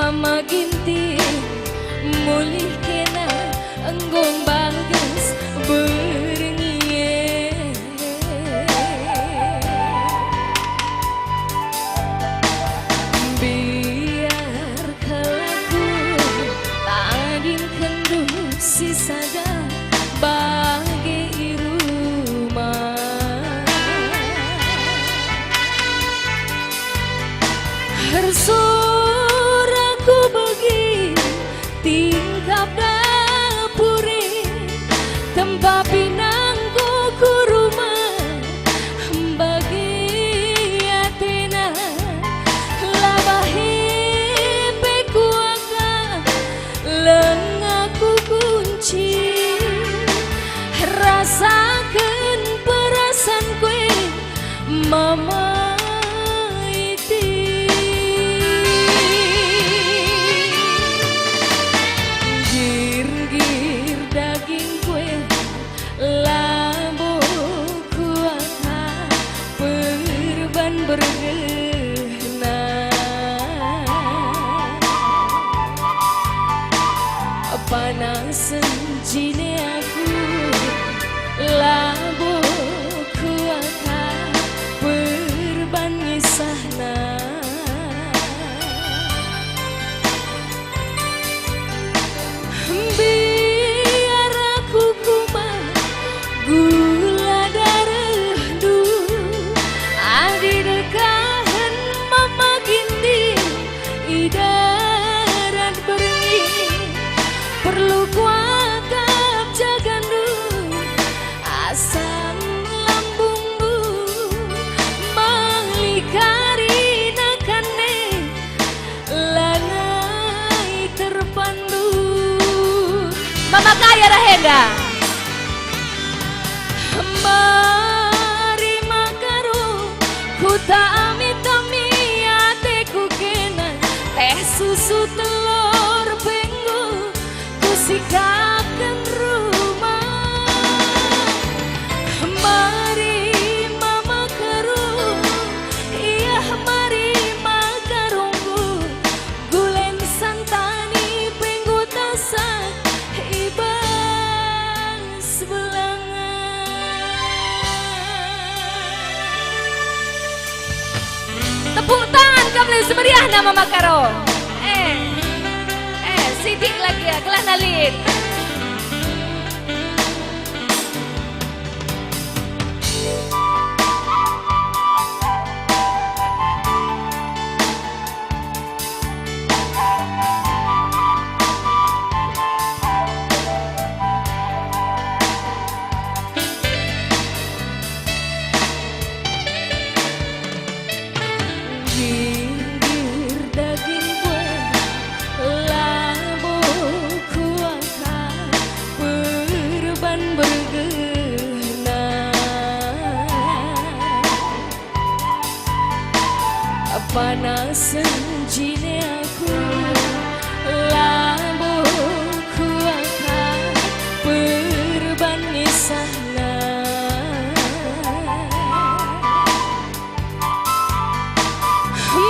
mama ginti mulih kena enggong bagas berengie biar kalaku tadin kendung sisada bagi rumah Hersuraku bagi tingkap dapure tempat pinangku ku rumah bagi atena labahi pekuaka lengaku kunci rasakan perasaan kue mama panas jine aku labu ku akan berban ngisahna biar aku kumah gula darah du adi dekahan mama ginti idarat beri perlu kuatap jagandu asam lambungmu menglikari nakane lanai terpandu mama kaya rahenda mari makaru ku tak amit-ami ateku kena teh susu telur penggu sikapkan rumah mari mama karu iya mari makarungku gulen santani penggu tasak ibang sebelangan tepuk tangan kembali semeriah nama makaro sidik lagi ya, kelas nalit. Panas jine aku lambuku akan berban nisahna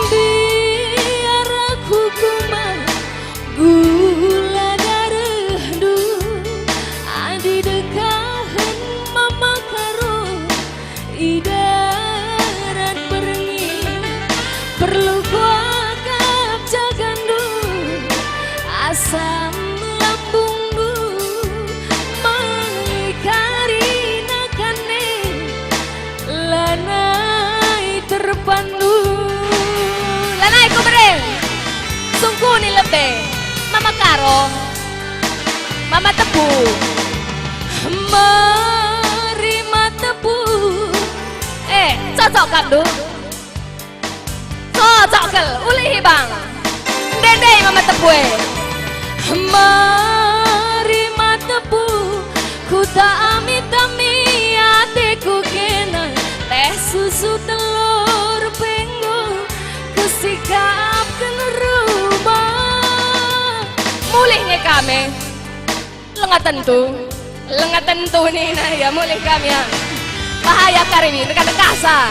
biar aku kumah gula darah du adi dekahan mama karo idarat berengi perlu kuakap jagandu asam lambungmu mengikari nakane lanai terpandu lanai ku bereng sungguh ni lebih mama karo mama tebu mari matebu cocok kabdu cocok ulih bang dede mama tepue mari matebu ku tak amit-ami ateku kena teh susu telur penggu ku sikapkan rumah mulihnya kami lengat tentu nih nah ya mulih kami ya bahaya karibi dekat kasa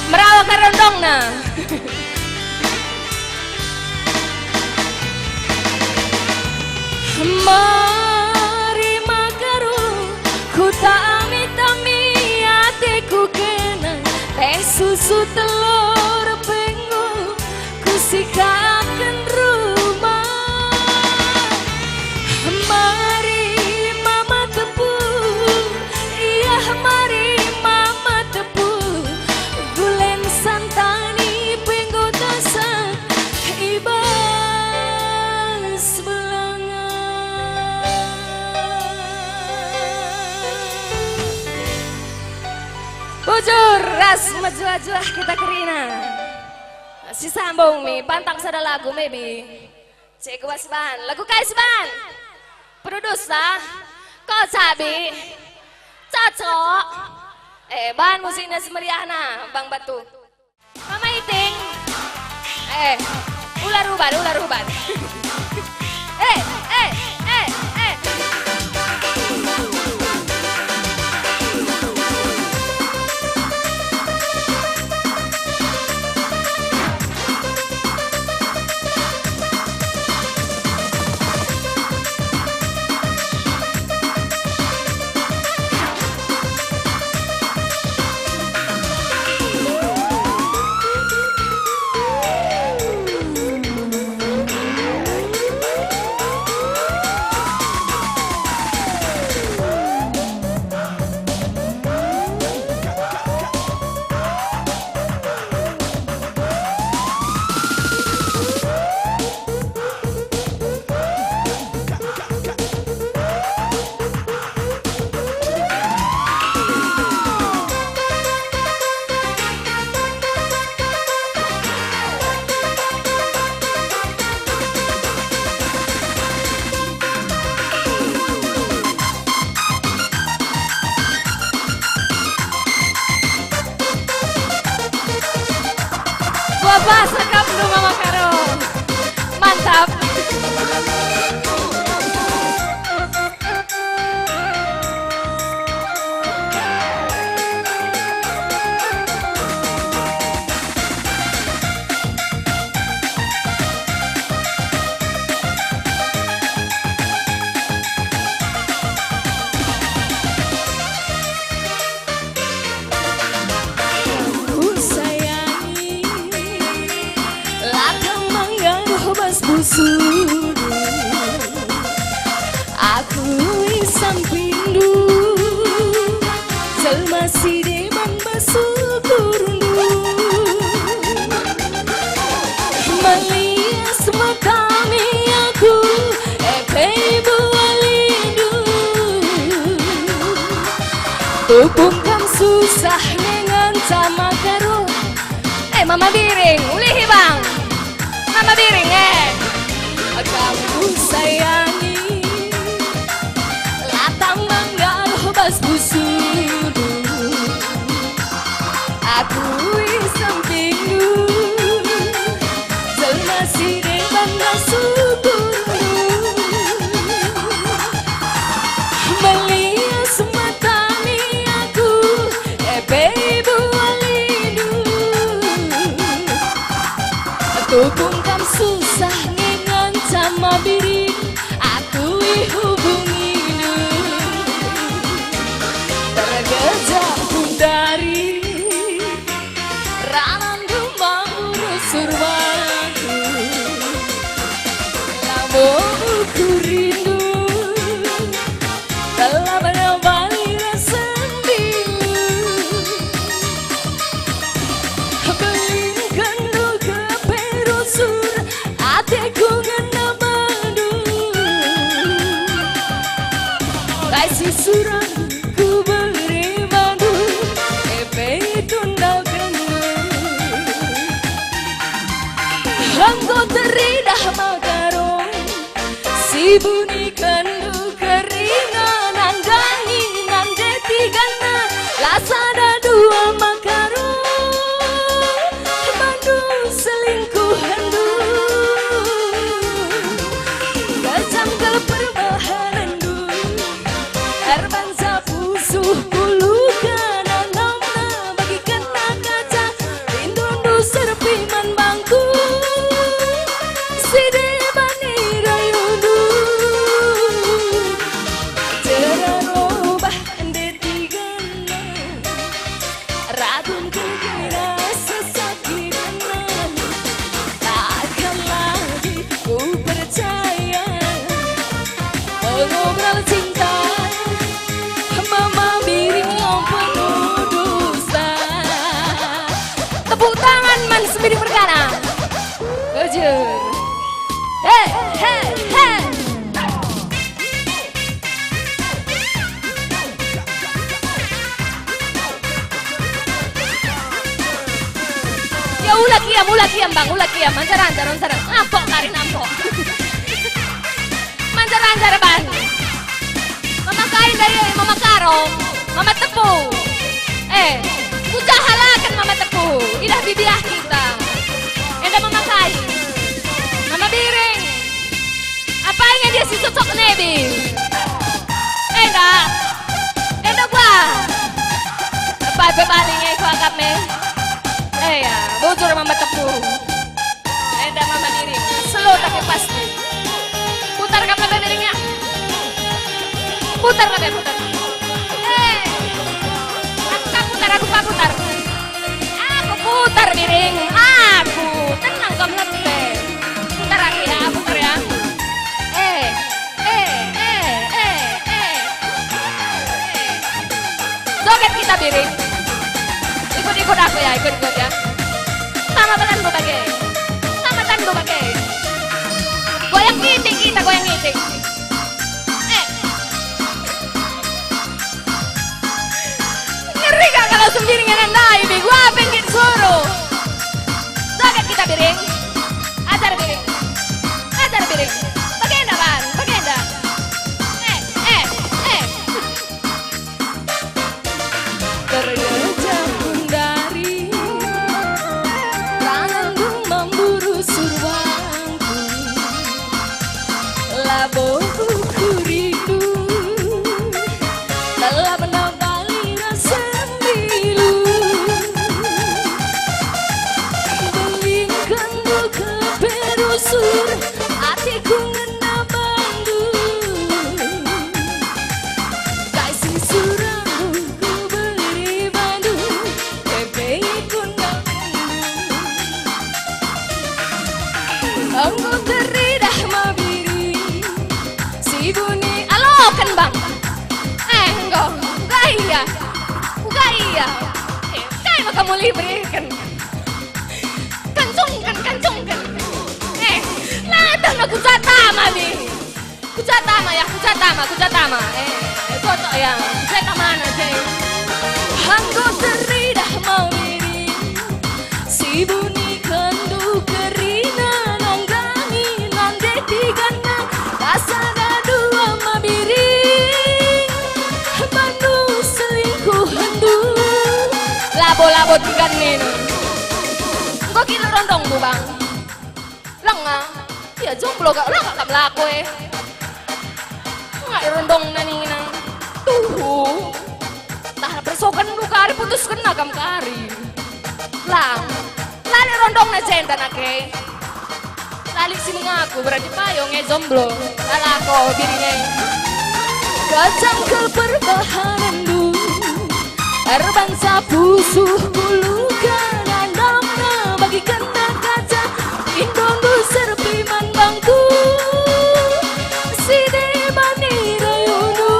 merawa karondong nah Mari makaru ku tak amit-ami hatiku kena teh susu telur pengu ku sikapkan rumah. Mari mama tepu, iya mari mama tepu, gulen santani pengu dasa ibas belangan. Bujur ras majuah-juah kita kerina. Si sambung mi pantang sada lagu maybe. Cek wasban lagu kaisban. Produsa kau sabi cocok. Bahan musiknya semeriahna Bang Batu. Mama Iting. Ular uban. Bapak sekap lu Mama Karo. Mantap. Busudu aku isam pindu jelma sideman basukurnu melias matami aku ibu walindu tupungkam susah dengan sama karo mama biring ulihi bang mama biring kamu sayangi latang manggal hobas busudu aku isam pindu jelma sideman basukurnu melias matami aku ibu walindu tupungkam susah sama biring radun kira sesakitnya, takkan lagi ku percaya mengobrol cinta, mama miring yang penuh dusta. Tepuk tangan man sembiring berkana. Ujur. Hey, hey, hey. Ya ulah kiam bang, ulah kiam. Mancar-ancar. Ampok kari nampok. Mancar-ancar bang. Mama kain dari mama karong, mama tepu. Kucah halakan mama tepu. Idah bibiah kita. Enda mama kain, mama biring. Apa yang dia si cocok nebi? Enda gua. Apa bebalingnya ku akap me? Ya, bocor mama tepu. Enda mama biring. Slow tapi pasti. Putar kapan biringnya? Putar. Aku putar. Aku putar miring. Aku tenang kau ngerti. Putar ya. Joget kita miring. Ikut aku ya, ikut ya. Sama tandu pakai. Goyang ngiting kita, goyang ngiting. Ngeri gak kalau sembiring yang naik, gua pengen suruh. Joget kita biring. Ajar biring. Bagenda ban, bagenda. Terjauh dari tanganku memburu surwangku, labuhku rindu telah menambali rasa pilu. Belingkan buka berusur, hatiku ngena bandu. Kasih surammu ku beri bandu, ku nandu. Aku teridah mabiri, si bunyi alokan bang. Enggak iya. Kaya maka mau liberikan. Kencungkan. Latang aku catama bi. Kucatama. Cocok ya. Kucatama mana sih? Aku teridah mabiri, si bunyi kandu kerina nanggangi nande tigana kasana dua mabiri bandu selingkuh hendu labo tiganin. Kok kita rondong bu bang? Lenga, ya jomblo gak melaku nggak rondong nanina tuh. Tah bersokan lu kari putuskan nagam kari. Lali rondong na jenda nake. Lali si mengaku berarti payung jomblo. Lalako dirinya. Kacangkel perbahanan du. Erbang sapu suhu luka nandamna bagikan kaca. Indong du serpiman bangku. Side mani rayunu.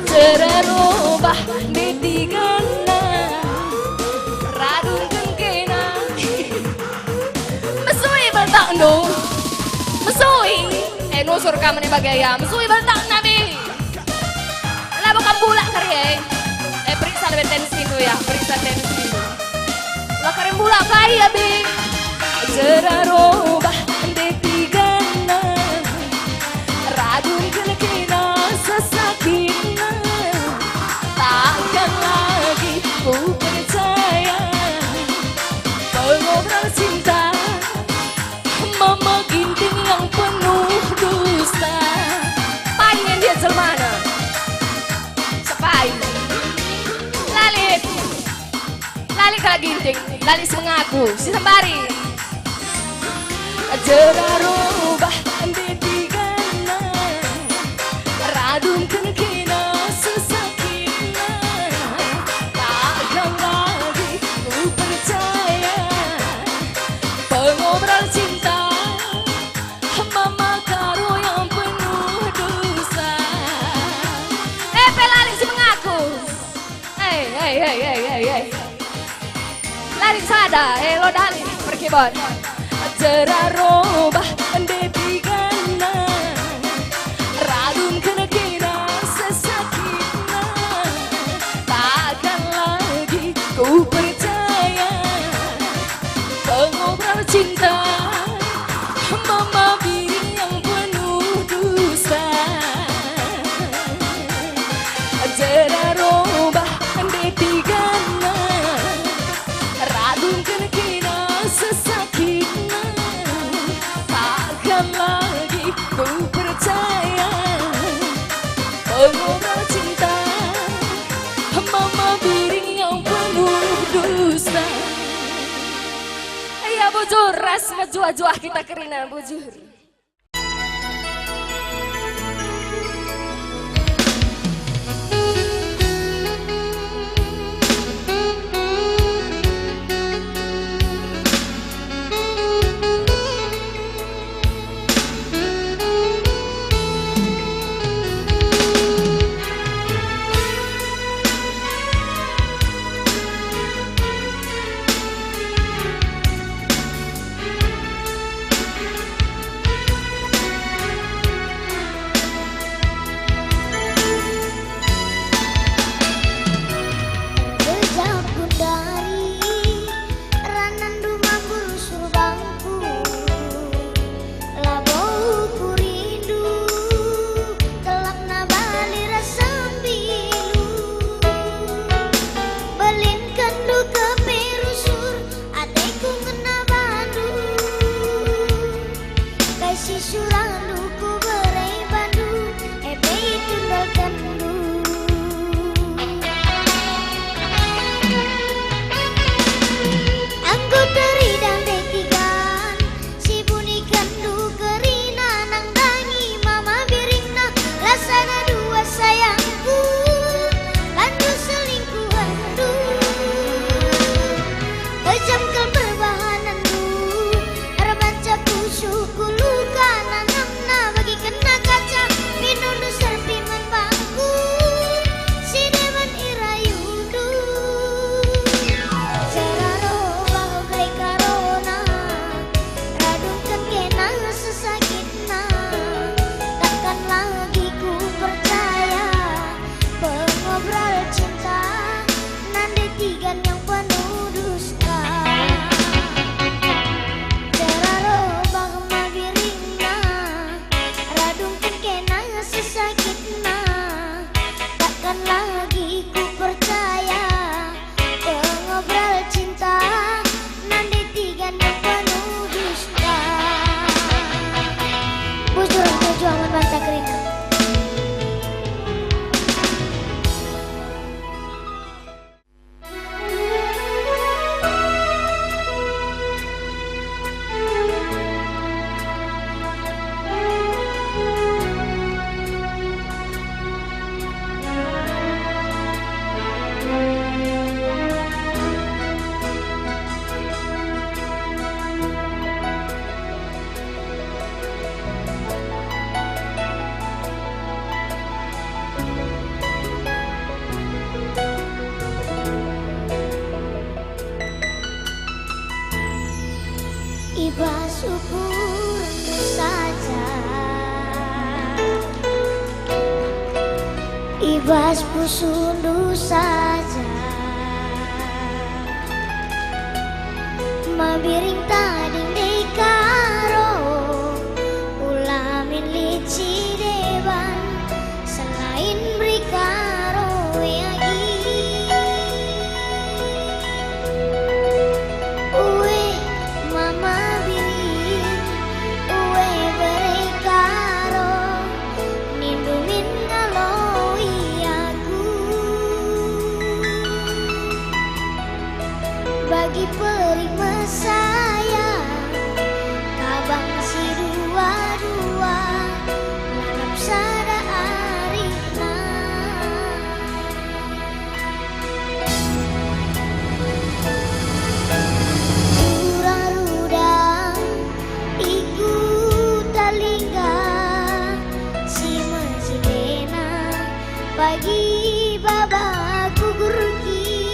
Cererobah ditigana. Radun kengkena. Mesui baltak no. Mesui. Nusur kamu nih bagaya. Mesui baltak nabi. Labo kambula kari periksa lebih tensi itu ya. Periksa tensi. Lah karen bula kaya bi. Cererobah ditigana. Radun kengkena sesakina. Takkan lagi ku percaya mengobrol cinta, mama ginting yang penuh dusta. Paingin dia selmana sepai lali kala ginting lali mengaku si sembari jerarubah ditigana radun kena sesakina hey. Lari sada, lo dali pergi bon. Jerarobah detigana, radun kena kira sesakitna, takkan lagi ku percaya pengobrol cinta, mama biri yang penuh dusta. Jerarobah detigana, radun kena kira sesakitna, takkan lagi ku percaya pengobrol cinta, mama biri yang penuh dusta. Ya bujur, ras majuah-juah kita kerina bujur. Iba syukur saja, ibas pusundu saja, mabiring tading dekaro, ulamin lici dewan, selain berikaro yagi. Bagi perima saya, kabang si dua-dua, lalap sada arina. Surarudang iku talingga, si masih bena, pagi baba gugur ki.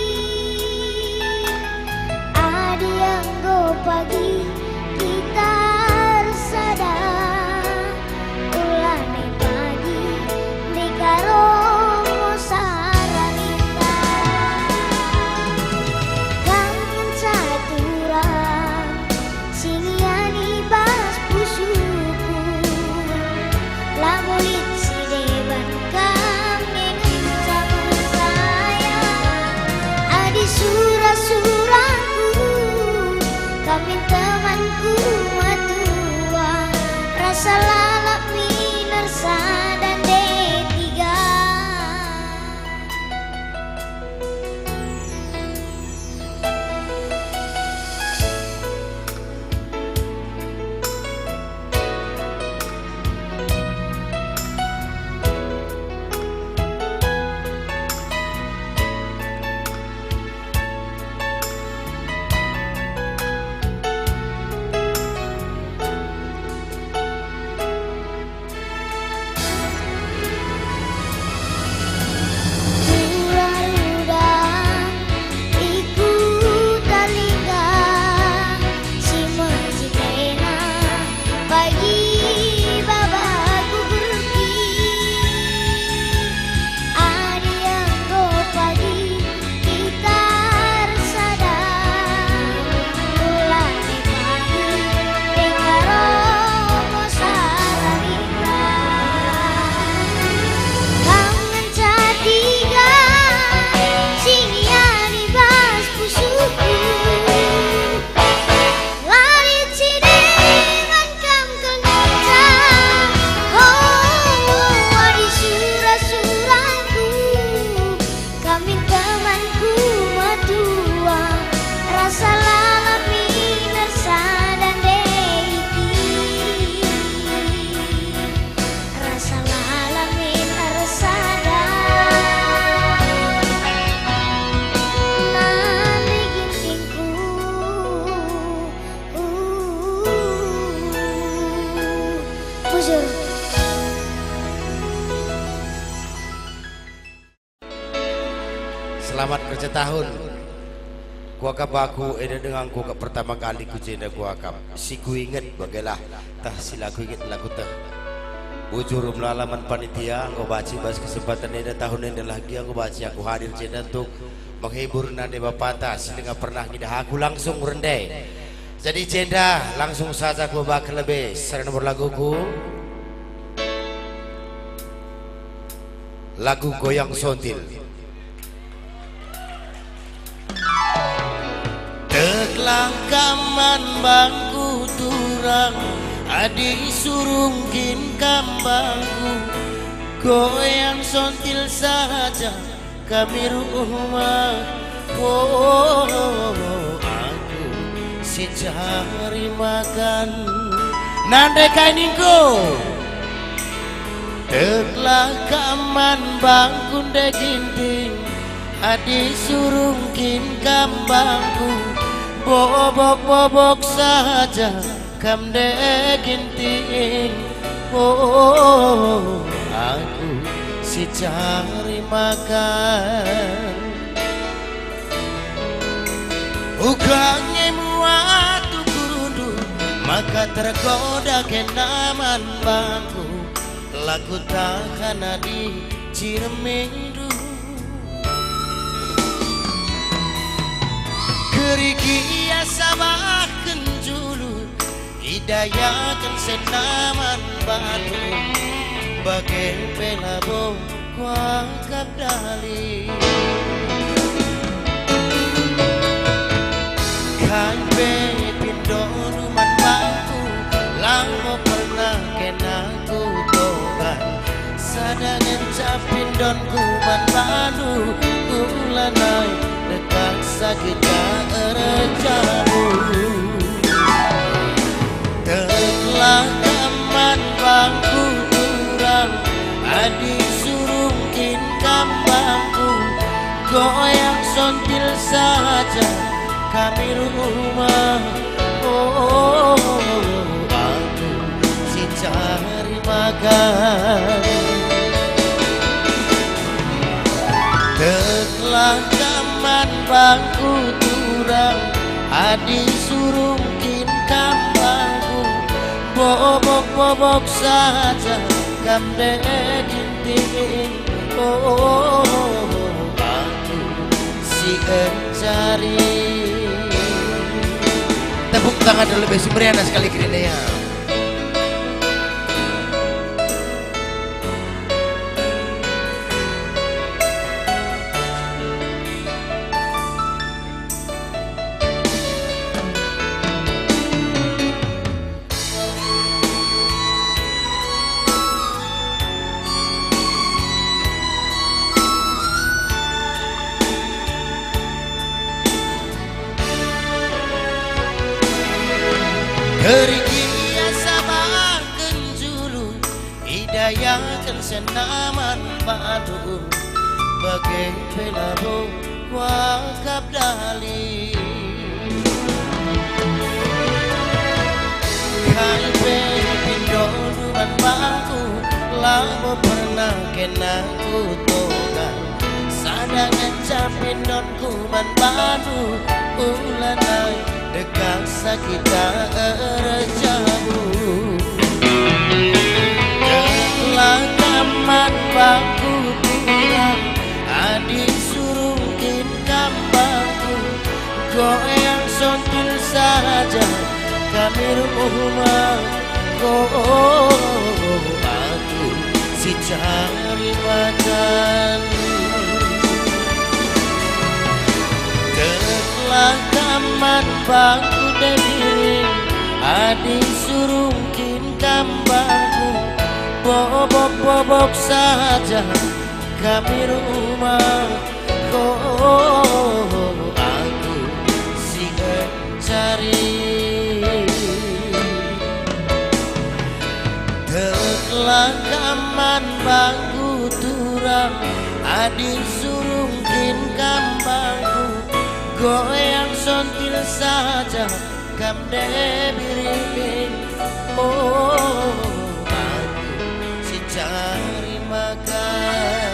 Selamat kerja tahun. Kuakap aku ini dengan kuakap pertama kali ku cina kuakap. Si ku ingat bagalah tah sila ku ingat lagu tah. Bujur melalaman panitia aku baca bahas kesempatan ini tahun ini lagi aku baca aku hadir cina untuk menghibur nade bapata sehingga pernah ngidah aku langsung rendai. Jadi cenda langsung saja aku bakal lebih sering nomor laguku. Lagu Goyang Sontil. Teklang kaman bangku turang adi surungkin kambangku goyang sontil saja kami rumah. Oh, aku si cari makan nande kainingku. Teklah kaman bangku deginting adi surungkin kambangku bobok-bobok saja kam deginting. Oh, aku si cari makan ukangnya muatu kurundu maka tergoda kenaman bangku lagu tahan di Ciremadu. Keriki sabah kenjulu hidayakan senaman batu bagai pelabo kuangkap dali kan pindo ruman bangku lama pernah kenaku toban sadangan capin don kuman banu ulanai dekat sakit rejamu. Telah kaman bangku kurang adi surungkin kambangku goyang sontil saja kami rumah. Oh, aku si cari makan. Telah kaman bangku turang adi surungkin kambangku bobok-bobok saja kam deginting. Oh, aku si cari. Tepuk tangan dulu besi meriana sekali kerinnya. Keriki sabah kenjulu hidayakan senaman padu bagai pelabo kuangkap dali kalbe pindo ruman bangku lama pernah kenaku togan sadangan capin don kuman padu ulanai dekat sakita rejamu. Telah kaman bangku turang adi surungkin kambangku goyang sontil saja kami rumah. Oh, aku si cari makan. Telah kaman bangku degiring adi surungkin kambangku bobok-bobok saja kami rumah. Oh, aku si cari. Telah kaman bangku turang adi surungkin kambangku goyang sontil saja kam debiring. Oh, aku si cari makan.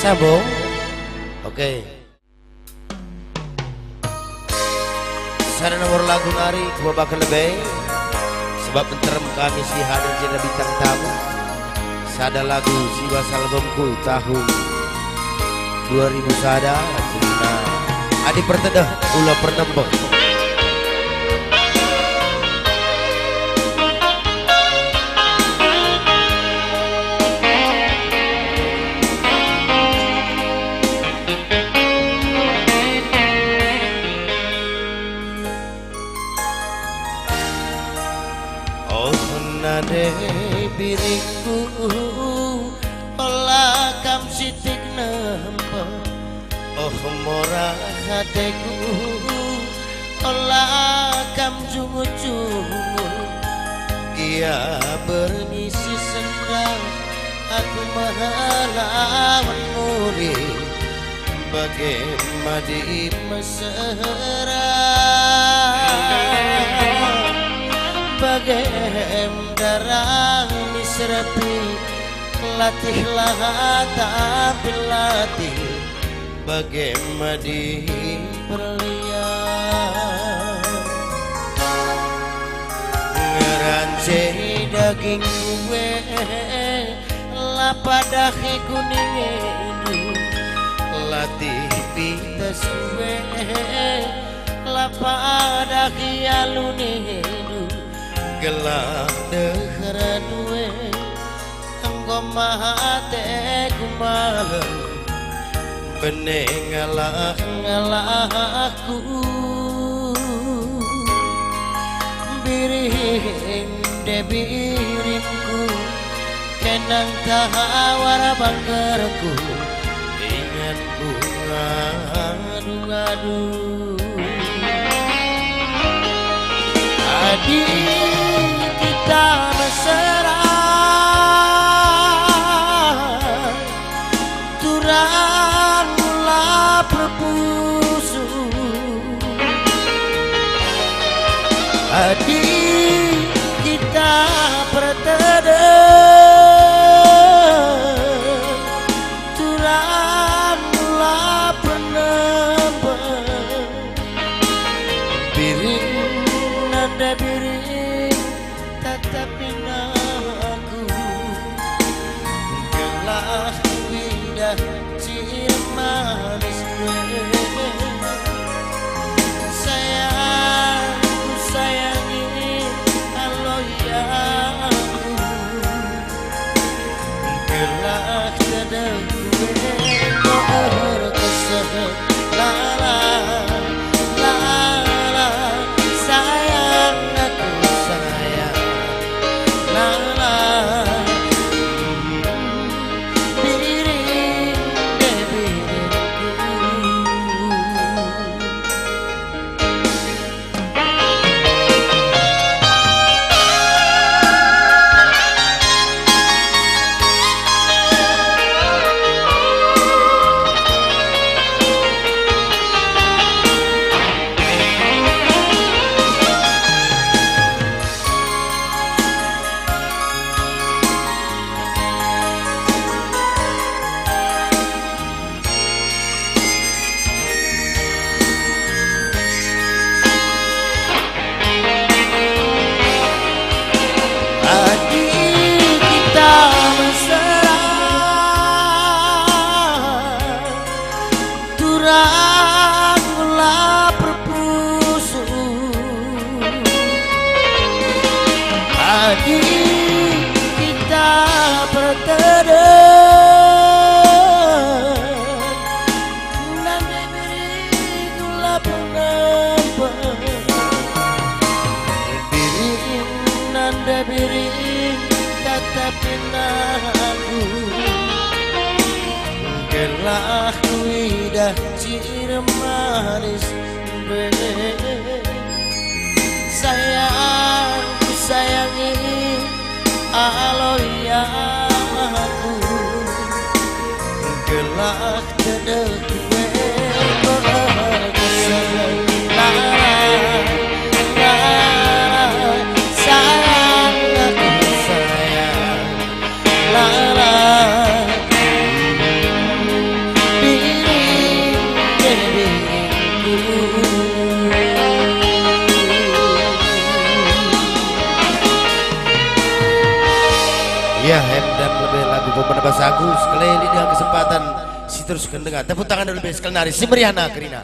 Sambung. Oke. Sana nomor lagu nari gua bakal lebih sebab menterem kami si hadir jadi bintang tamu. Sada lagu siwa albumku tahun 2000 sada cerita adi pertedah ulah pernembok. Nade biringku olah kam sitik nempa oh mora hateku olah kam jungu-jungu ia bermisi sendang aku mahalawan muri bagaimana di mesra bagaimana darah misrapi latihlah tapi latih bagaimana di berlian ngerancai daging kue lapadah kuning itu latih pita suwe lapadah alun itu gelap dehara duwe engkau mahate kumalam bening ngalah aku biring debiringku kenang tahawara bangkerku ingatku ngadu-ngadu adik kita mesra turang mula berpusu adik kita bertedeng turang mula penembang biring nada biring tatapin aku gelah widah cir manis sayangku sayangi halo ya aku gelah kedeng berkesan lala lala sayang aku sayang lala biring debiringku adik kita mesra turang mula berpusu adik kita bertedeng nanda beri gula penembang biring nanda biring tatapin aku gelah widah cir manis sayangku sayangi alo ya aku gelah kedek berkesan sayang aku sayang lala Ya, dan lebih lagu Pemenang Bahasa Agus. Kali ini dengan kesempatan si terus kendengar. Tepuk tangan dulu sekali nari si Meriana Kerina.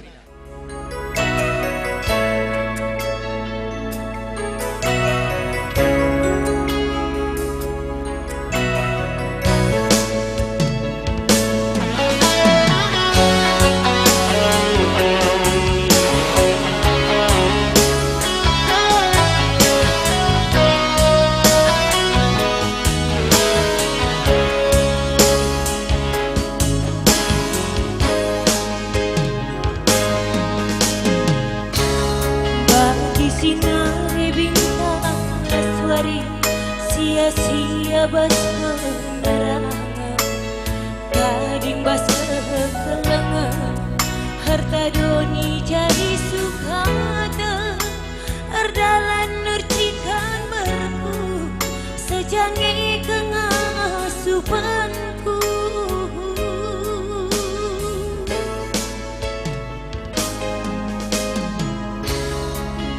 Sia-sia bas penerangan gading bas kelengan harta doni jadi sukata erdalan nurcikan berku sejange kengasupanku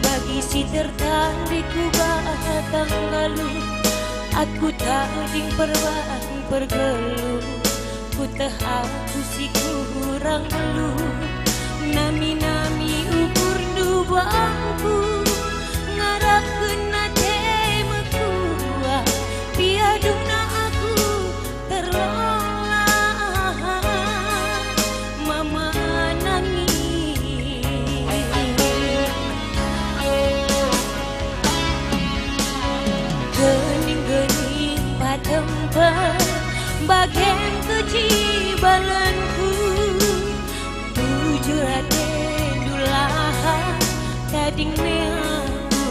bagi si tertariku batang lalu. Aku tading perban pergeluh ku teh aku si kurang beluh nami-nami ukur dubangku ngarap kena temeku piaduna aku terlola mama nangis gening-gening patempat bagian kecibalanku bujur hati dulaha tading meaku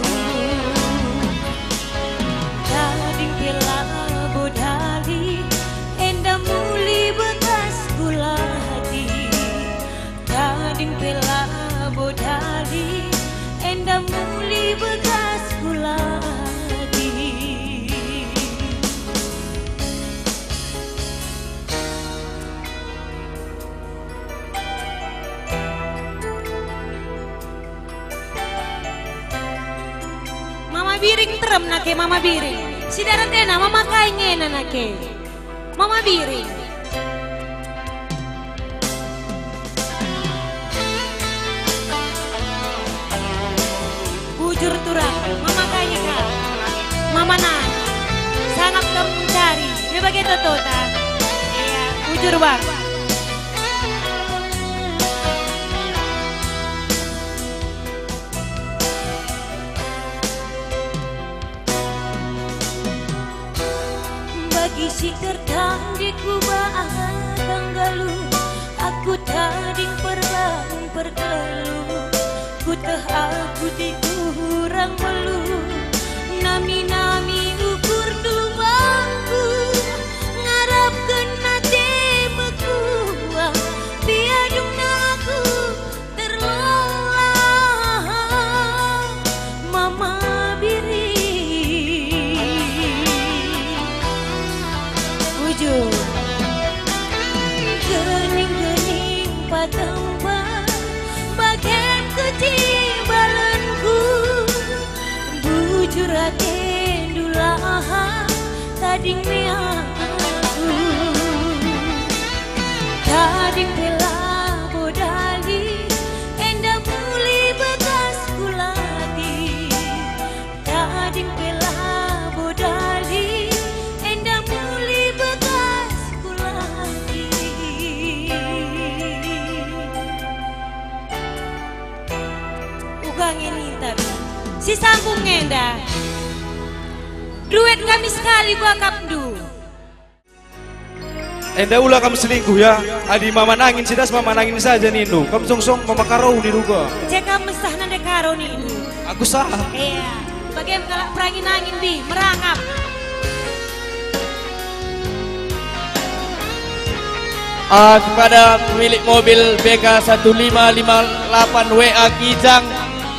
tading pila bodali enda muli bekas guladi tading pila bodali enda muli bekas guladi. Biring terem nake mama biring si daratena mama kaingena nake mama biring bujur turang mama kaingena mama na sangat kamu cari bebagai totota iya bujur bang isi tertandiku batang galuh aku tading perban pergeluh ku teh aku dikurang meluh nami-nami ukur dubangku ngarap kena temeku biadungna aku terlola mama biri gening-gening patempat bagian kecibalanku bujur hati dulaha tading meaku tading pela bodali enda muli bekas kuladi tading pela bodali enda muli bekas kuladi ugangin intar si sambung ngenda duet kami sekali gua kapdu enda ulah kamu selingkuh ya adi mama nangin sidas mama nangin saja nindu kamu song-song mama karau di ruga jika mesah nande karo nindu aku salah iya bagaimana perangin angin di merangap kepada pemilik mobil BK 1558 WA Kijang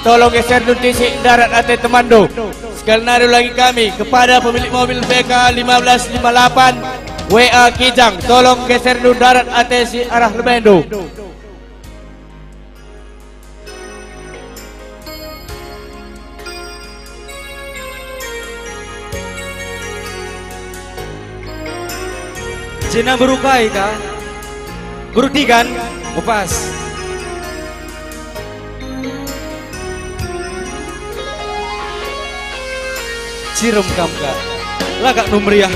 tolong geser titik darat ate Temando. Sekali lagi kami kepada pemilik mobil BK 1558 WA Kijang tolong geser darat ate si arah Lemendo. Cina berukai kah? Berudi kan? Pas. Cirem kam kak. Lah kak numriah.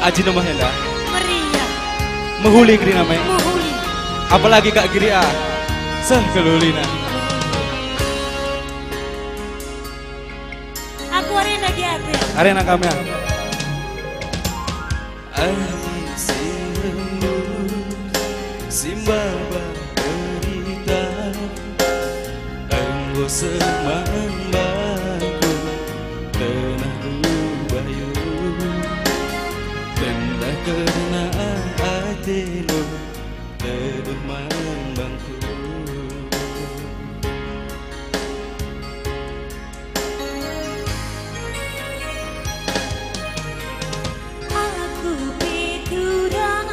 Aji nama hela. Meriah, Mehuli kiri namanya. muhuli. Apalagi kak kiri a. Seh kelulina. Aku hari lagi aku ya. Arena kami. Simbaba berita Enggo seman baku Tenah bayu Tenda kena atinu Teduh bangku Aku pituran,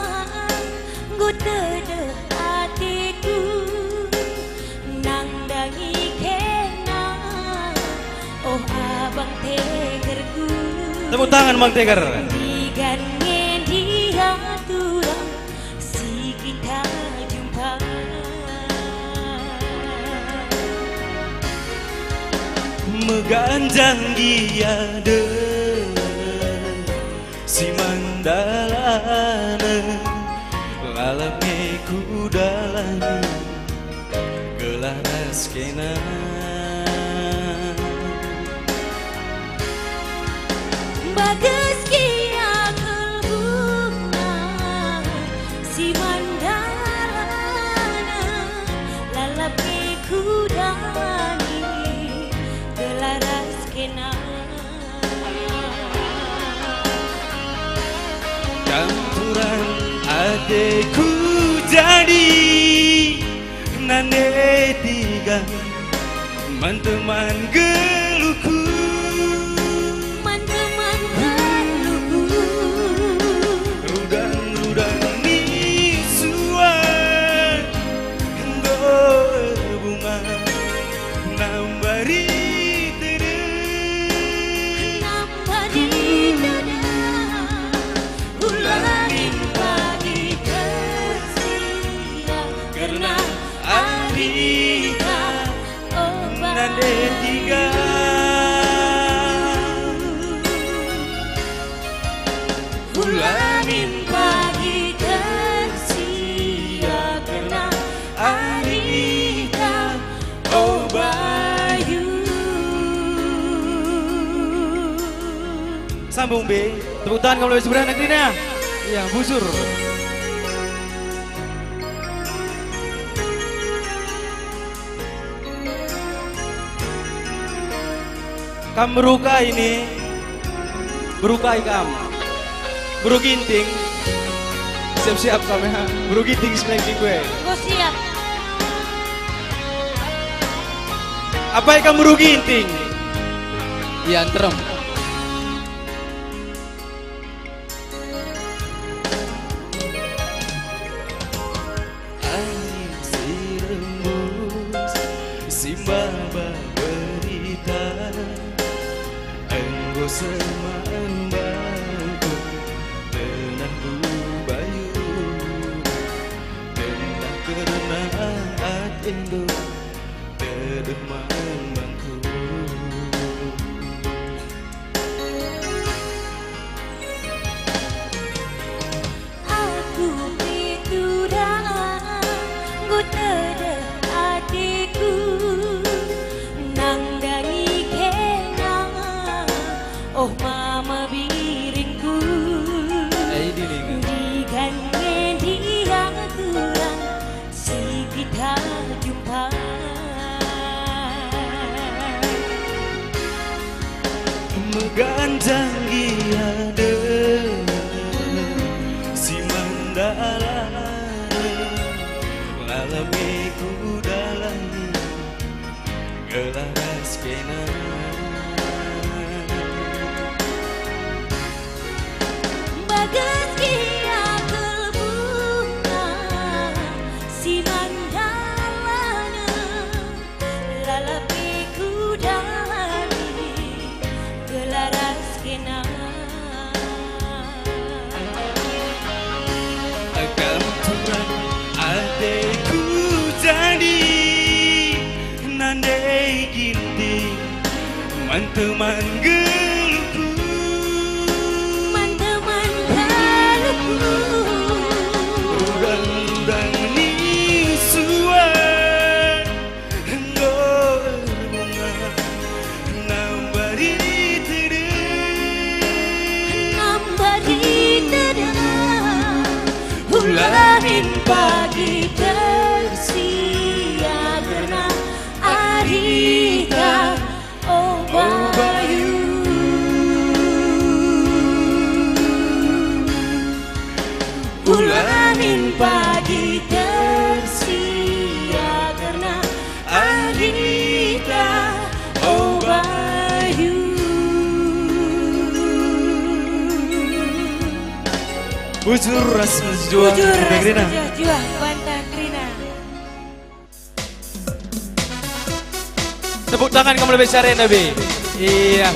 gue tedeh hatiku, nang dangi kena, oh abang tegerku. Tepuk tangan Bang Tegar. Diganye dia turang, si kita jumpa. Megan janggiade si mandalana lalame kudalana gelaras kena Bagus kia kelbuna si mandarana lalape kudani gelaras kena campuran adekku jadi nane tiga teman geluku teman lugu rudang nisuan nggo bunga nambari nambah di dada ulangin pagi tersia karena Arita oh nade tiga ulangin pagi tersia karena Arita oh Bayu. Sambung B. Tepuk tangan kamu lebih seberang negerinya. Iya, busur. Kam berukai ini. Berukai kam. Buru ginting. Siap-siap kami ha. Buru ginting sebenarnya gue. Gue siap. Apa yang kamu buru ginting? Iya, antrem. Angin sirembus Simbaba berita Enggo semaan bangku Tenah bayu Tenah kerana atindo Teduh bangku Aku pituran, gue tedeh hatiku, nang dangi kena, oh mama teman geluku, teman galuku. Rudang-rudang nisuan Ngor bunga Nambari Ulahin pagi tersiagerna arita oh bayu. Ulahin pagi tersiagerna arita oh bayu. Bujur ras menjual Bujur Grina. jua Banta Grina. Tepuk tangan kamu lebih syariah Nabi. Iya.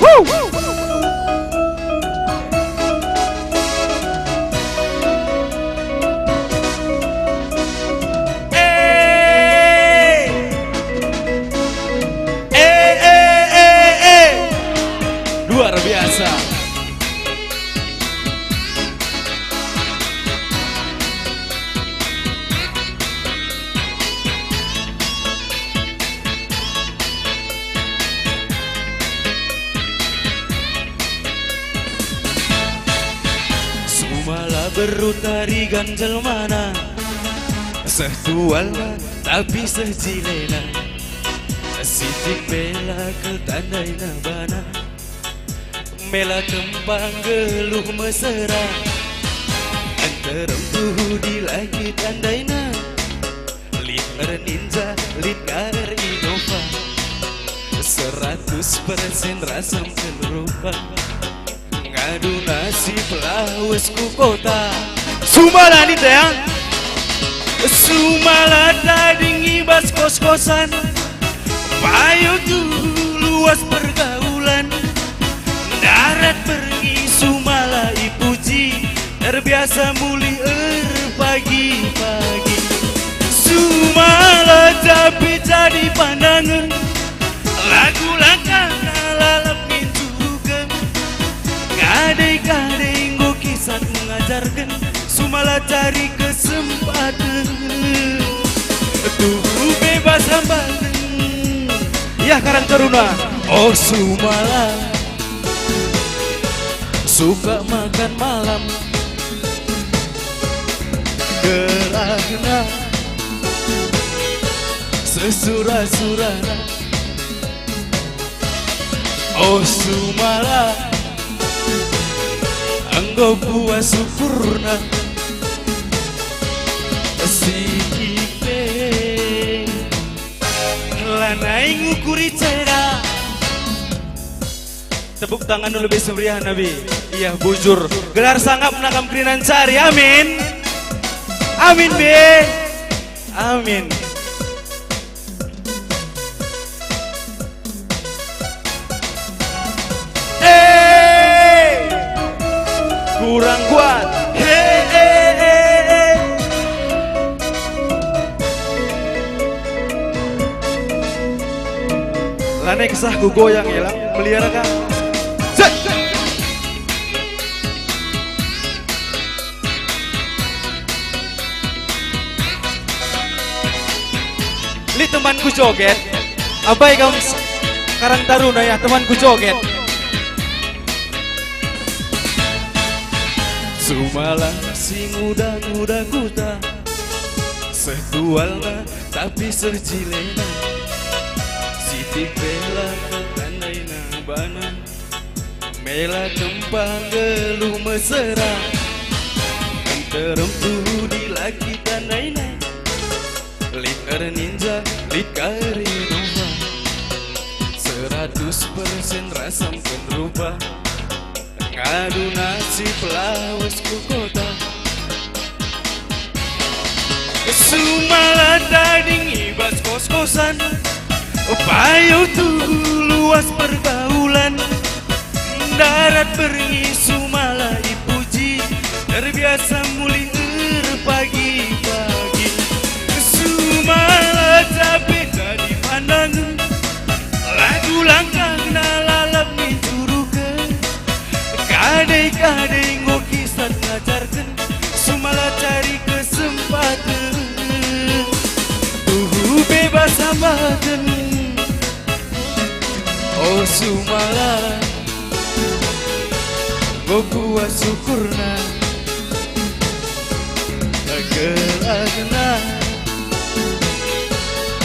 Luar biasa. Sumala berutari ganjal mana Sehtuala tapi sejilela Sitik bela ke tandai nabana Mela kembang geluh mesra Antarem tuh di langit andaina Litar ninja, litar Innova 100% rasam rupa Ngadu nasib lawas ku kota Sumala nih teh Sumala tading ibas kos-kosan Payo tuh luas pergaulan Darat pergi Sumala ipuji Terbiasa muli pagi-pagi Sumala tapi jadi pandangan Lagu langkah lalap juga Kadai-kadai nggo kisah mengajarkan Sumala cari kesempatan Tubuh bebas hambatan Ya Karang Taruna Oh Sumala Suka makan malam Gerahna Sesura-surana Oh Sumala Anggo puas syukurna Si Ipe Lanai ngukuri cera Tepuk tangan dulu lebih semeriah Nabi Iya bujur Gelar sangap nakam kerinan cari Amin Amin be Amin Kurang kuat Lane kesah ku goyang ya lang Melihara kah Zat Li temanku joget Abai kamu Karang Taruna ya temanku joget Sumala sing udah kuta Sehtualna tapi sejilena Siti bela tandai nabana Mela kempang geluh mesra Anterem tuh di laki tandaina Litar ninja, litar Innova 100% rasam rupa Ngadu nasib lawas ku kota Sumala tading ibas kos-kosan Payo tuh luas pergaulan Darat pergi Sumala ipuji Terbiasa muli pagi-pagi Sumala capek jadi pandangan Lagu langkah nalalap ada yang kisah ngajarkan sumala cari kesempatan bebas hambatan oh sumala go kuat syukurna kelakna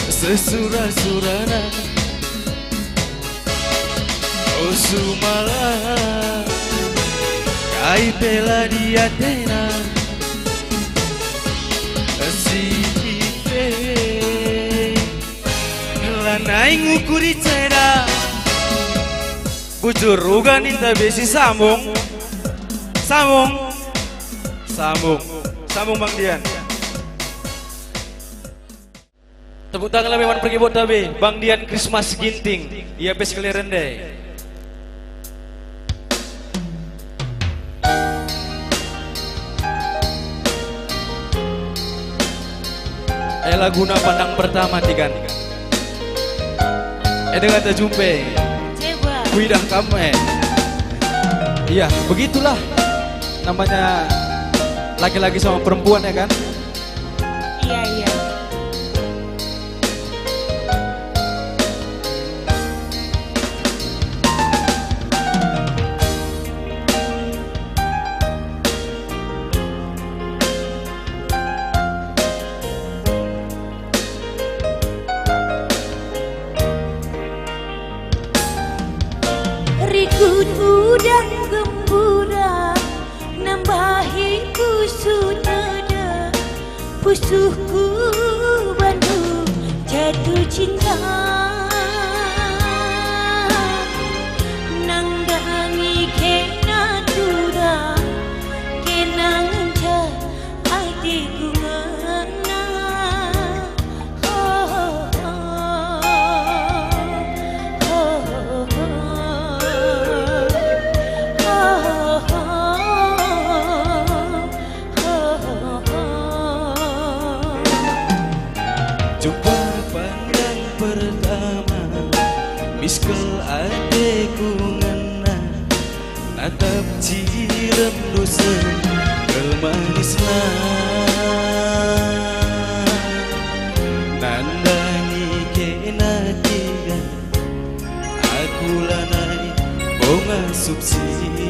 sesura-surana oh sumala kai pela diatena si ife lanai ngukuri cera bujur ugan inta besi sambung Bang Dian. Tepuk tangan lah memang pergi buat tabe Bang Dian Christmas Ginting. Iya pes keliren deh. Laguna pandang pertama tigan. Dengan tak jumpe. Coba. Kuidah kamu Iya, begitulah namanya laki-laki sama perempuan ya kan? Iya, iya. Rikut udang gembura nambahi kusut nada pusuhku Bandung jatuh cinta nangdangi kena tura kena nganca adikku ngana Jumpa pandang pertama miskel adekku ngena natap cirem dosen kelmanisna nandani kena tiga aku lanai bonga subsira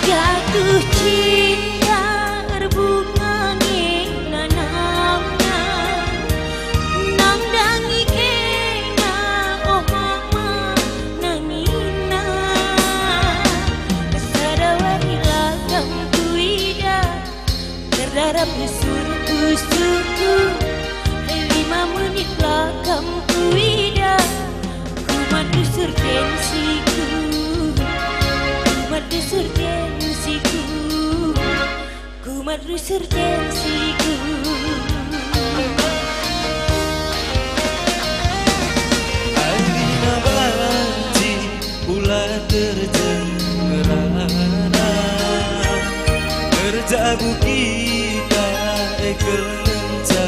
jatuh cinta berbunga nanamna nangdangi kena oh mama nangina sarawari lagam kuida terdarap usur-usurku 5 menit lagam kuida kumat usur tensiku kumat usur tensiku kumat usur tensiku Alina banci ulah terjengerana terjabu kita ekel lenca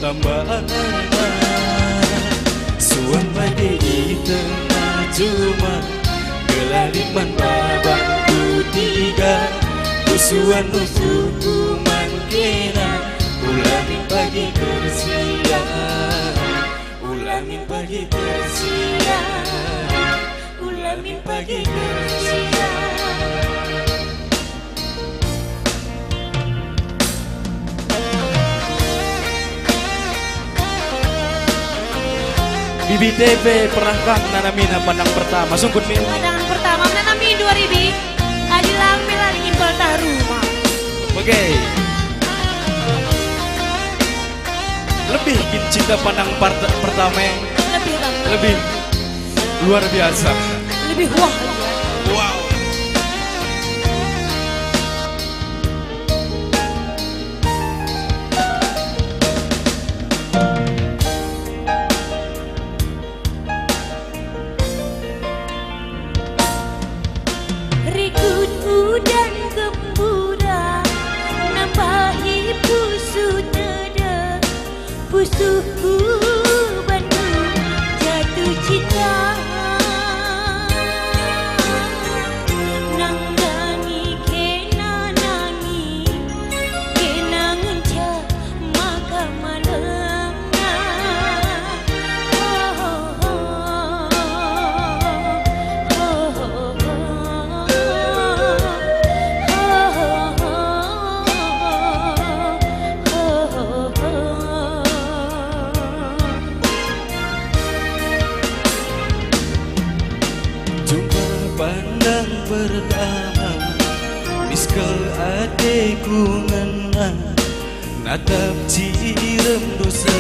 tambahana suan pada di tengah cuma gelaliman babakku tiga usuan usuku mangkena ulamin pagi tersia ulamin pagi tersia ulamin pagi tersia Bibi TV pernahkah nanamina pandang pertama sungkut min Pandangan pertama menanami 2000 adilang melari impel rumah. oke lebih bikin cinta pandang pertama yang Lebih lama. lebih luar biasa Lebih wah. wow Rikut udan gembura nambahi pusu teda pusuku Bandung jatuh cinta nangangi kena nangi kena ngenca maka malangna Jumpa pandang pertama Miskal adekku ngena Natap cirem dosa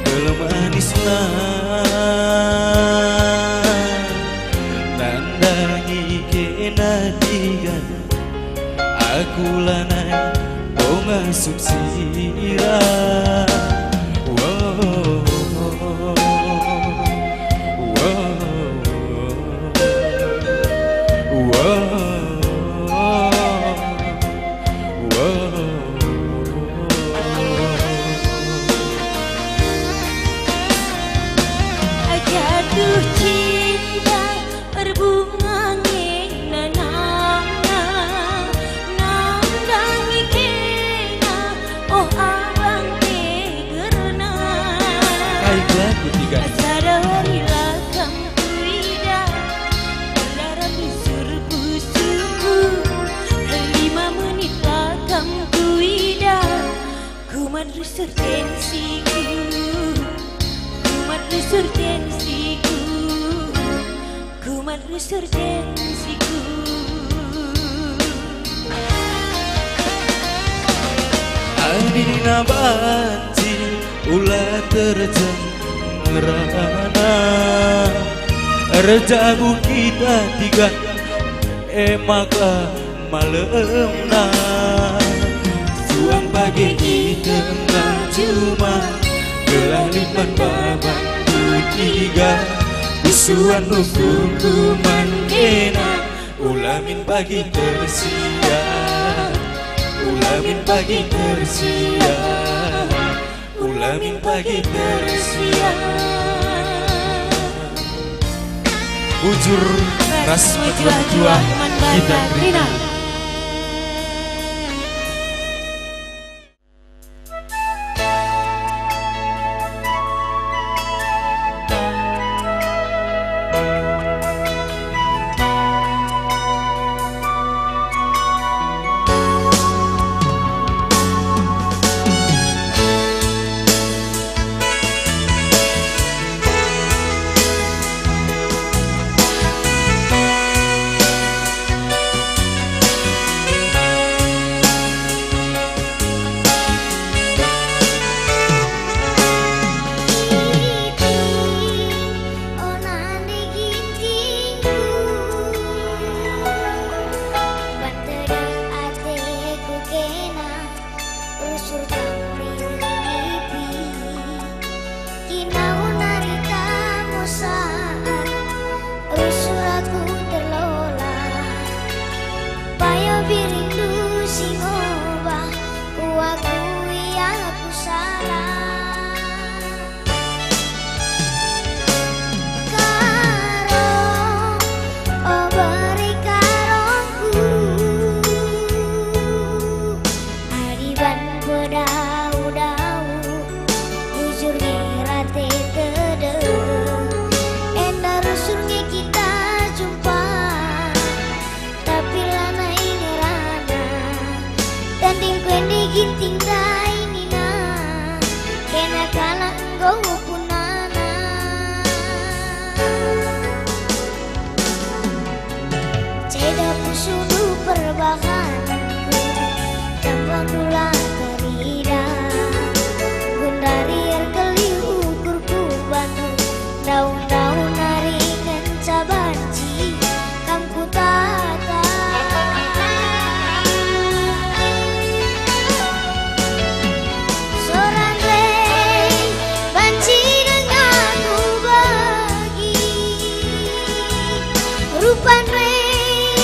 Belum manisna Nandangi kena digan Aku lanai bonga subsira jatuh cinta berbunga nanangna nandangi kena oh abang tegerna Baiklah ketiga sadari lakam kuida berdarah busur busuku 5 menit lakam kuida kuman rusur tensiku kuman rusur tensiku kuman rusur tensiku Adina banci ulah terjang ngerana Rejabu kita tiga maka malemna Suang pagi di tengah cuma Gelah liman babak tiga Usuan hukuman kena Ulamin pagi tersia Ulamin pagi tersia Ulamin pagi tersia Bujur ras berjuang kita terima daun-daun naringan cabanci kamku tata soran rey banci dengan ku bagi rupan rey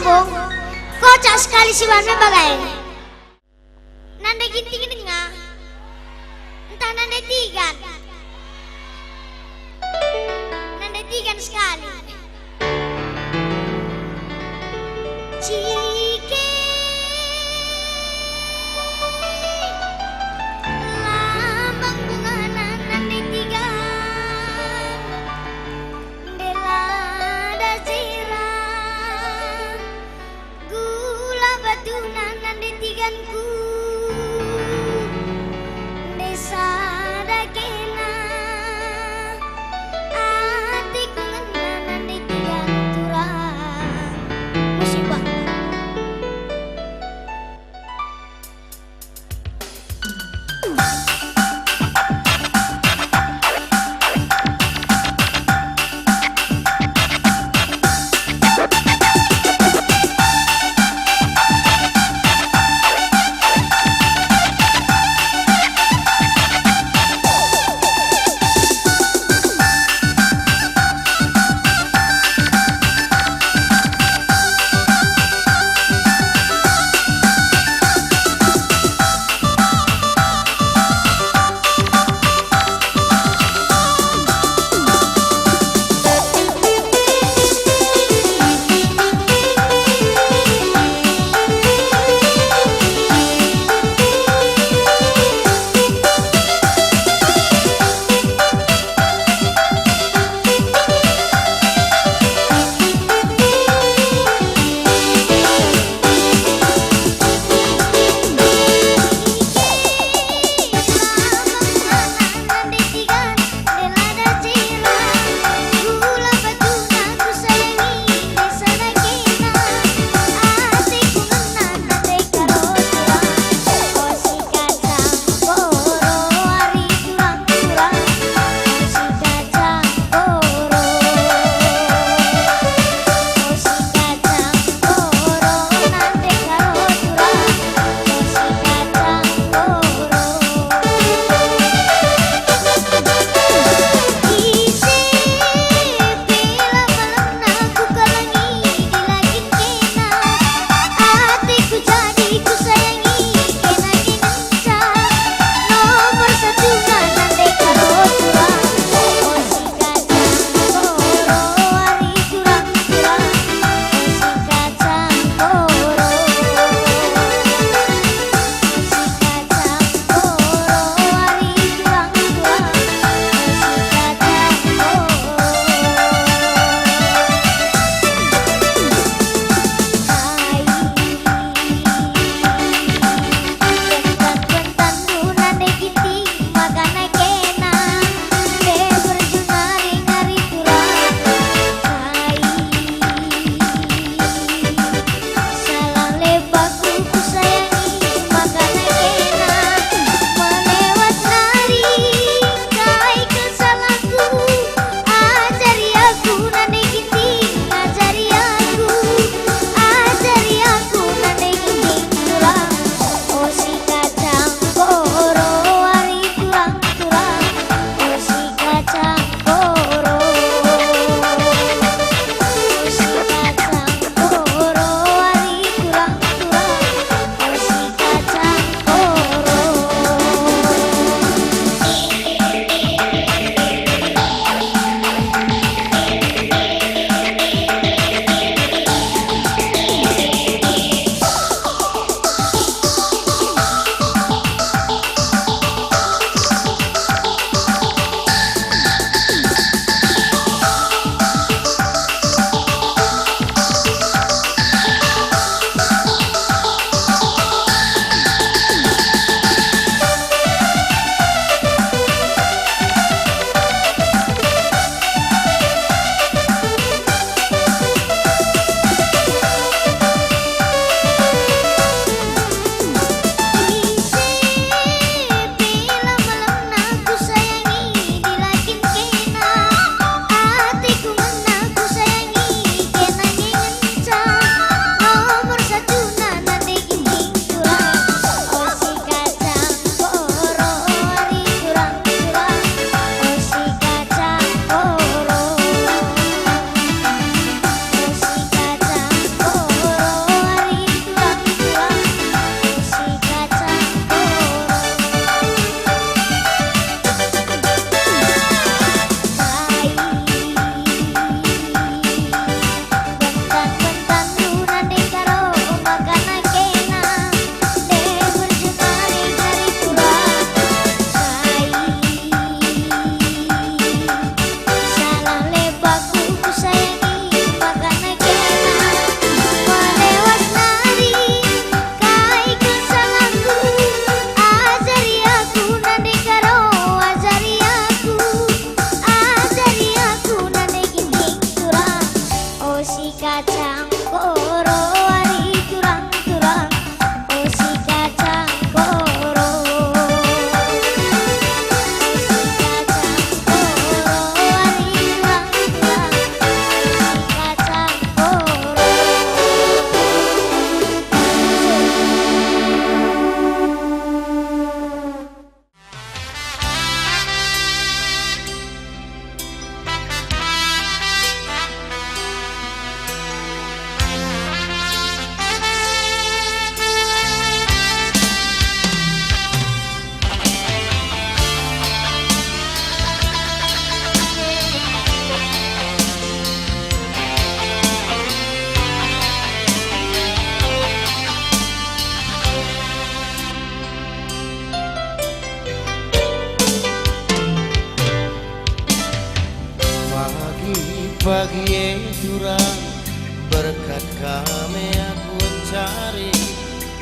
sambung. Kocak sekali si Wan bagai. Nanda ginting dengar. Entah nanda tigan. Nanda tigan sekali. Cike lambang bunga nanda tigan. Delada sirah gula batu nanda tiganku. Desa dakena atiku nanda tigan turang. Musibah.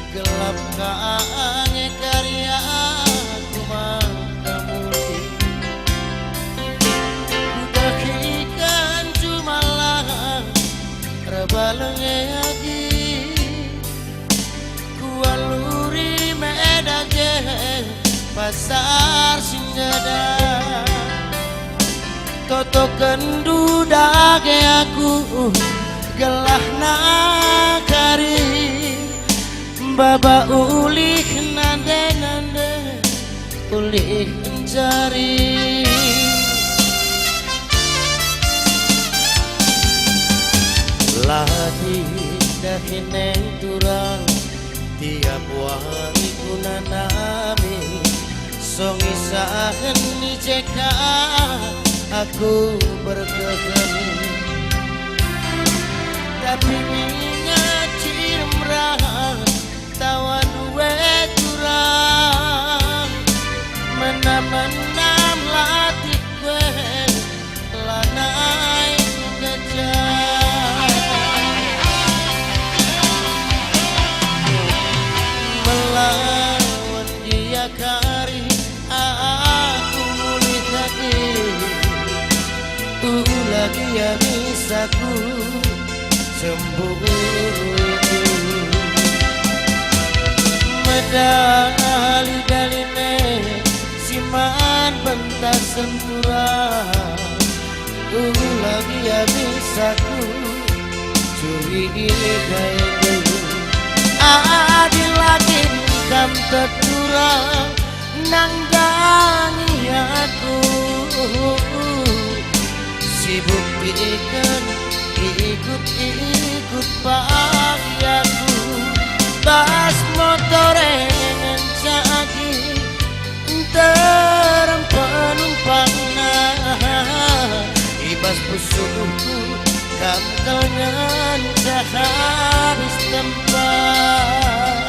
gelap kaange karya kumangkamuli kudahikan jumalang rebalenge agi kualuri medage pasar sinjada toto kendu dage aku gelah nakari baba ulih nande ulih jari lagi dahineng turang tiap wangi kunanami songisahen ni ceka aku berkehan tapi ingat ciremrah tawan duwe turang menam-menam latih gue lanai gajah melawan dia kari aku mulih lagi lagi ya misaku cemburu medali daline siman bentas senturang lagi ya misaku curi gaya adil lagi kam teturang nanggangi aku sibuk bikin ikut bahagiaku bas motore ngencaki terem penumpang ibas pusuku kantornya habis tempat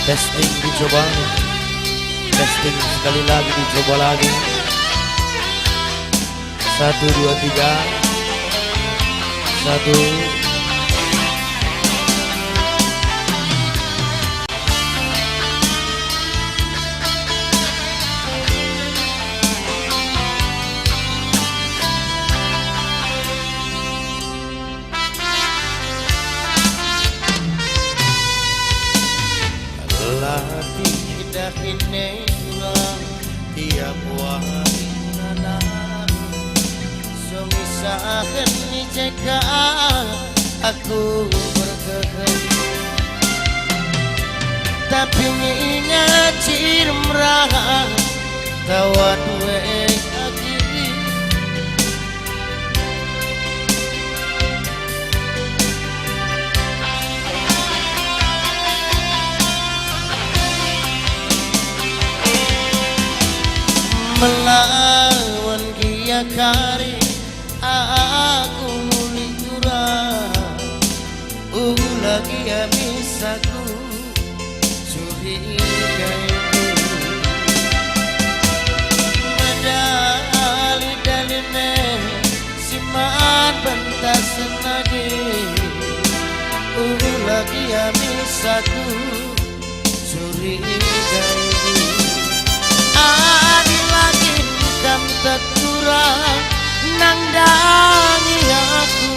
testing dicoba testing sekali lagi dicoba lagi 1 2 3 1 latih dahine ulang tiap wangi nanami songisahen ni ceka aku berkehan tapi ingat ciremrah tawa duwe lagi melawan kia kari aku mulih curang lagi ya misaku curiga medali daline siman bentas senagi lagi ya misaku curiga adil lagi kam teturang nangdangi aku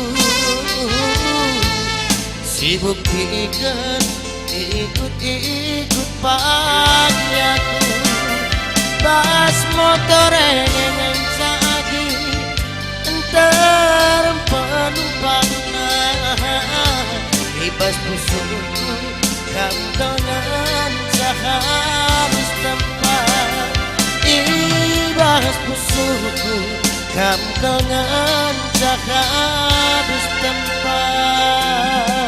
sibuk diikat ikut pagiaku bas motore ngencaki enterem penumpang ibas pusuku kantongan habis tempat ibas pusuku kantongan habis tempat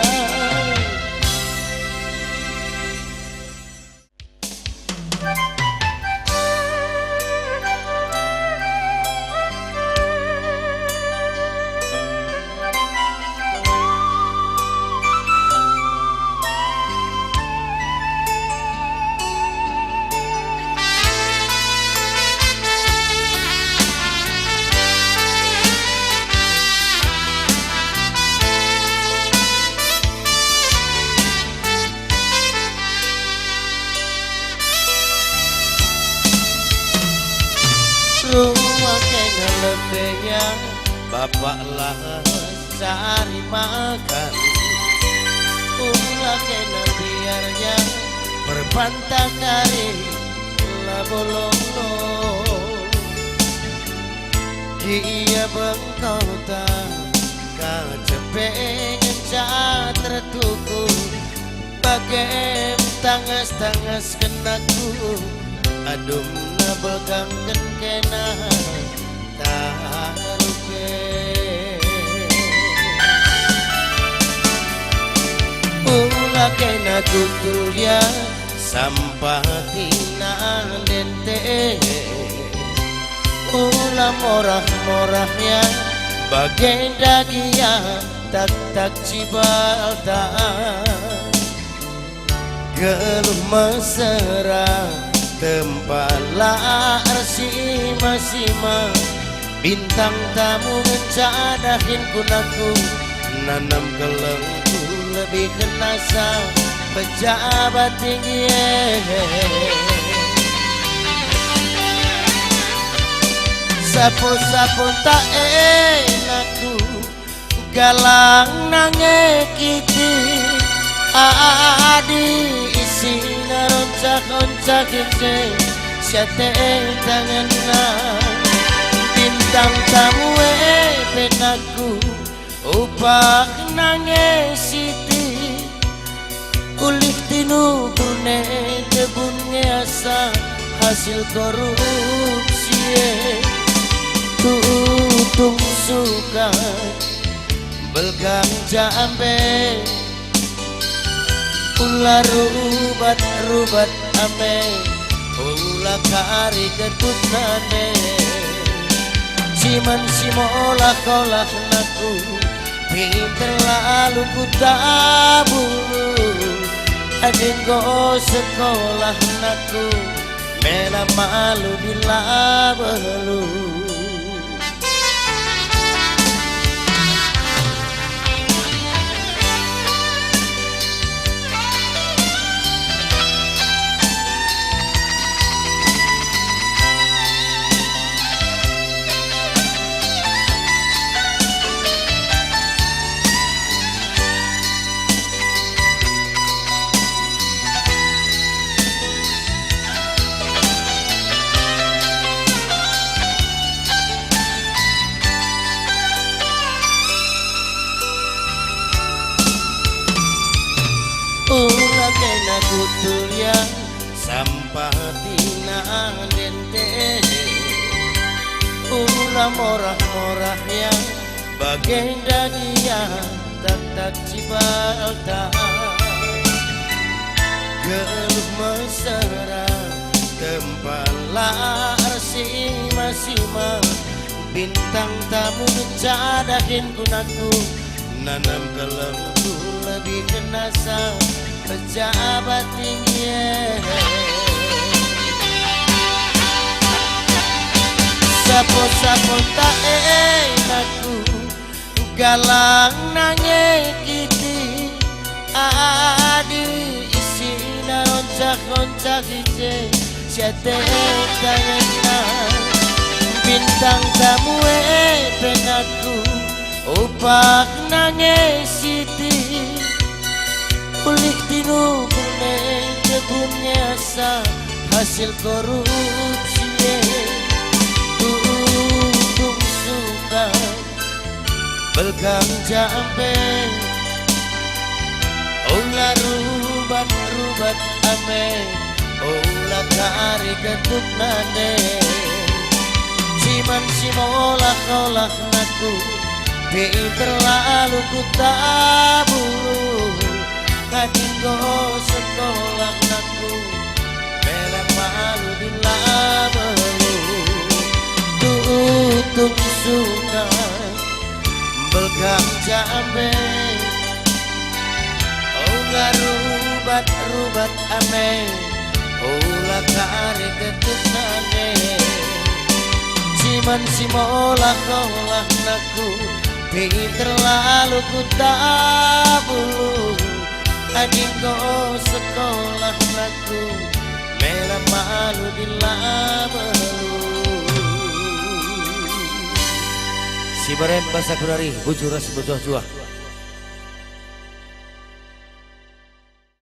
bapaklah cari makan ulah kena biarnya berbantah kari lah bolong dia bengkau tak kacepeng cat tertuku bagai tangas-tangas kenaku adum na begang kena taruke ulah kena tutulia sampah tina dente ulah morah-morahnya bagai dagia tak cibalta geluh mesra tempala arsima-sima bintang tamu mencadahin kunaku nanam kelengku lebih kenasa pejabat tinggi sapu-sapu tak enakku galang nangekiti adi isi naroncak-oncak ite syate tangan bintang tamu penaku upah nangesiti ulik tinu bune kebun ngeasa hasil korupsi tutung suka belgang jambe ulah rubat ame ulah kari ketut nane siman simolah kolah naku pinter lalu ku tabur ading go sekolah naku mela malu bila belu ulah kena kutulia sampah tina dente ulah morah-morahnya bagai dagia tak cibalta geluh mesra tempala arsima-sima bintang tamu mencadahin kunaku nanam kelengku lebih kenasa pejabat tinggi sapu-sapu tak enakku galang nangekiti adi isi naroncak-oncak ije syate tangan bintang tamu penaku upah nangesiti ulik tinu bune kebun nyasa hasil korupsi tutung suka belgang jambe ulah rubat ame ulah kari ketuk nane siman simolah kolah naku pinter lalu ku tabur kadinggo sekolah naku mela malu di labelu tutung suka belgang jambe ulah rubat ame ulah kari ketut nane siman simolah kolah naku pinter lalu ku tabur ading ko sekolah naku mela malu di labelu Si baren basa kunari bujur ras bojoh jua.